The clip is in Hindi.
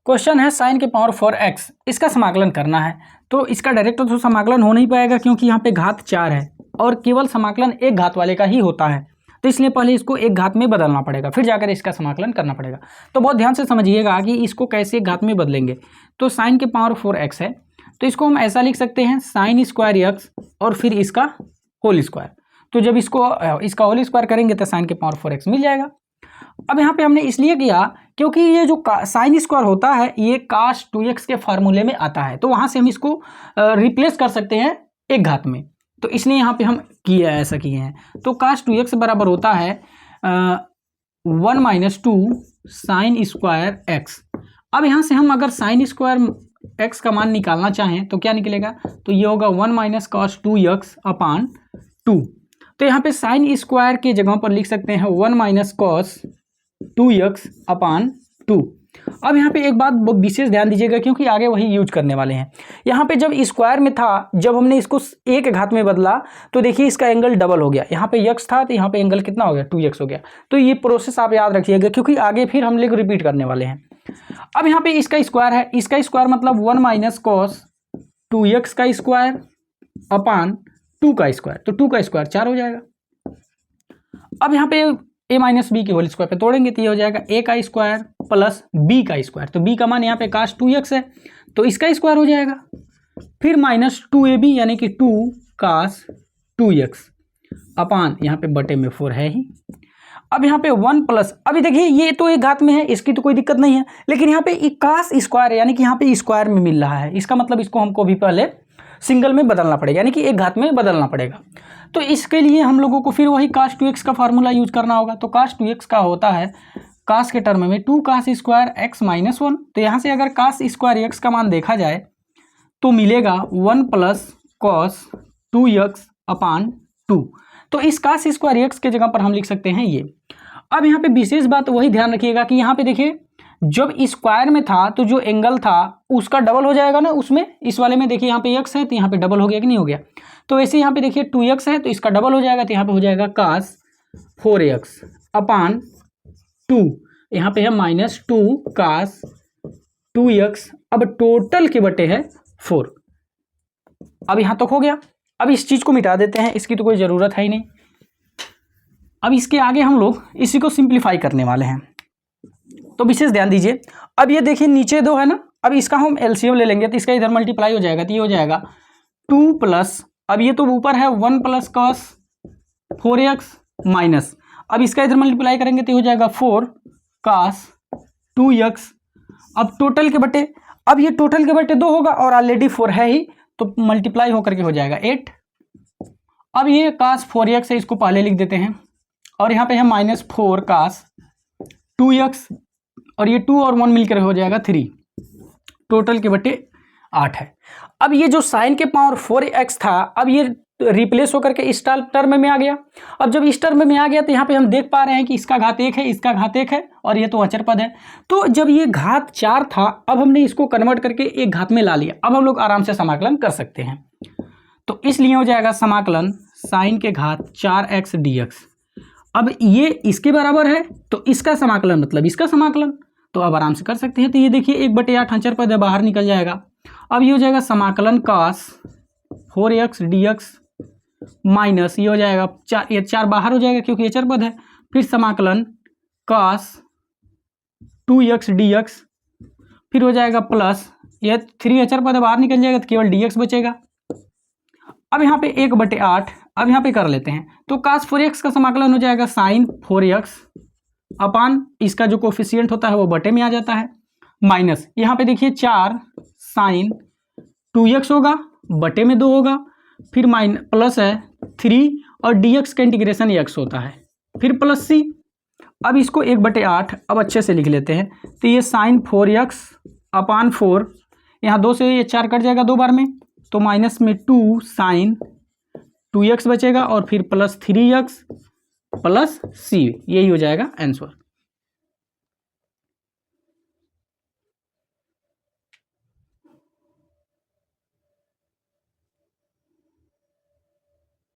क्वेश्चन है साइन के पावर 4x, इसका समाकलन करना है। तो इसका डायरेक्ट तो समाकलन हो नहीं पाएगा क्योंकि यहाँ पे घात 4 है और केवल समाकलन एक घात वाले का ही होता है, तो इसलिए पहले इसको एक घात में बदलना पड़ेगा, फिर जाकर इसका समाकलन करना पड़ेगा। तो बहुत ध्यान से समझिएगा कि इसको कैसे एक घात में बदलेंगे। तो साइन के पावर 4x है, तो इसको हम ऐसा लिख सकते हैं साइन स्क्वायर x और फिर इसका होल स्क्वायर। तो जब इसका होल स्क्वायर करेंगे तो साइन के पावर 4x मिल जाएगा। अब यहाँ पे हमने इसलिए किया क्योंकि ये जो साइन स्क्वायर होता है ये cos 2x के फार्मूले में आता है, तो वहाँ से हम इसको रिप्लेस कर सकते हैं एक घात में, तो इसलिए यहाँ पे हम ऐसा किए हैं। तो cos 2x बराबर होता है 1 - 2 साइन स्क्वायर x। अब यहाँ से हम अगर साइन स्क्वायर x का मान निकालना चाहें तो क्या निकलेगा, तो ये होगा 1 - cos 2x अपान 2। तो यहाँ पे साइन स्क्वायर के जगह पर लिख सकते हैं 1 - cos 2x अपान 2। अब यहाँ पे एक बात विशेष ध्यान दीजिएगा क्योंकि आगे वही यूज करने वाले हैं। यहाँ पे जब स्क्वायर में था, जब हमने इसको एक घात में बदला तो देखिए इसका एंगल डबल हो गया। यहाँ पे x था तो यहाँ पे एंगल कितना हो गया, 2x हो गया। तो ये प्रोसेस आप याद रखिएगा क्योंकि आगे फिर हम लोग रिपीट करने वाले हैं। अब यहाँ पे इसका स्क्वायर है, इसका स्क्वायर मतलब 1 - cos 2x का स्क्वायर अपान 2 का स्क्वायर, तो 2 का स्क्वायर 4 हो जाएगा। अब यहाँ पे a - b के होल स्क्वायर पे तोड़ेंगे तो ये हो जाएगा a का स्क्वायर प्लस b का स्क्वायर। तो b का मान यहाँ पे cos 2x है तो इसका स्क्वायर हो जाएगा, फिर -2ab यानी कि 2 cos 2x अपान यहाँ पे बटे में 4 है ही। अब यहाँ पे 1 प्लस, अभी देखिए ये तो एक घात में है, इसकी तो कोई दिक्कत नहीं है, लेकिन यहाँ पे cos स्क्वायर यानी कि यहाँ पे स्क्वायर में मिल रहा है, इसका मतलब इसको हमको भी पहले सिंगल में बदलना पड़ेगा, यानी कि एक घात में बदलना पड़ेगा। तो इसके लिए हम लोगों को फिर वही cos 2x का फार्मूला यूज करना होगा। तो cos 2x का होता है cos के टर्म में 2 cos स्क्वायर x - 1। तो यहाँ से अगर cos स्क्वायर x का मान देखा जाए तो मिलेगा 1 + cos 2x अपान 2। तो इस cos स्क्वायर x के जगह पर हम लिख सकते हैं ये। अब यहाँ पे विशेष बात वही ध्यान रखिएगा कि यहाँ पे देखिए जब स्क्वायर में था तो जो एंगल था उसका डबल हो जाएगा ना, उसमें इस वाले में देखिए यहाँ पे x है तो यहाँ पे डबल हो गया कि नहीं हो गया। तो वैसे यहाँ पे देखिए 2x है तो इसका डबल हो जाएगा, तो यहाँ पे हो जाएगा cos 4x अपान 2। यहाँ पे है -2 cos 2x, अब टोटल के बटे है 4। अब यहाँ तक हो गया। अब इस चीज़ को मिटा देते हैं, इसकी तो कोई ज़रूरत है ही नहीं। अब इसके आगे हम लोग इसी को सिंप्लीफाई करने वाले हैं, तो विशेष ध्यान दीजिए। अब ये देखिए नीचे 2 है ना, अब इसका हम एलसीएम ले लेंगे तो इसका इधर मल्टीप्लाई हो जाएगा, तो ये हो जाएगा 2 प्लस, अब ये तो ऊपर है 1 + cos 4x माइनस, अब इसका इधर मल्टीप्लाई करेंगे तो हो जाएगा 4 cos 2x। अब टोटल के बटे, अब ये टोटल के बटे 2 होगा और ऑलरेडी 4 है ही तो मल्टीप्लाई होकर के हो जाएगा 8। अब ये cos 4x है, इसको पहले लिख देते हैं और यहाँ पे है -4 cos 2x और ये 2 और 1 मिलकर हो जाएगा 3, टोटल के बटे 8 है। अब ये जो साइन के पावर 4x था, अब ये रिप्लेस होकर के इस टर्म में आ गया। अब जब इस टर्म में आ गया तो यहाँ पे हम देख पा रहे हैं कि इसका घात 1 है, इसका घात 1 है और ये तो अचर पद है। तो जब ये घात 4 था, अब हमने इसको कन्वर्ट करके एक घात में ला लिया। अब हम लोग आराम से समाकलन कर सकते हैं, तो इसलिए हो जाएगा समाकलन साइन के घात 4x dx। अब ये इसके बराबर है तो इसका समाकलन मतलब इसका समाकलन, तो अब आराम से कर सकते हैं। तो ये देखिए 1/8 अचर पद है, बाहर निकल जाएगा। अब ये हो जाएगा समाकलन cos 4x dx माइनस ये हो जाएगा 4, ये 4 बाहर हो जाएगा क्योंकि अचर पद है, फिर समाकलन cos 2x dx, फिर हो जाएगा प्लस ये 3 अचर पद बाहर निकल जाएगा तो केवल dx बचेगा। अब यहाँ पे 1/8, अब यहाँ पे कर लेते हैं तो cos 4x का समाकलन हो जाएगा sin 4x अपान इसका जो कोफिशिएंट होता है वो बटे में आ जाता है, माइनस यहाँ पे देखिए 4 sin 2x होगा, बटे में 2 होगा, फिर प्लस है 3 और dx का इंटीग्रेशन x होता है, फिर प्लस c। अब इसको 1/8 अब अच्छे से लिख लेते हैं तो ये sin 4x अपान 4, यहाँ 2 से ये 4 कट जाएगा 2 बार में, तो माइनस में 2 sin 2x बचेगा और फिर प्लस 3x प्लस c, यही हो जाएगा आंसर।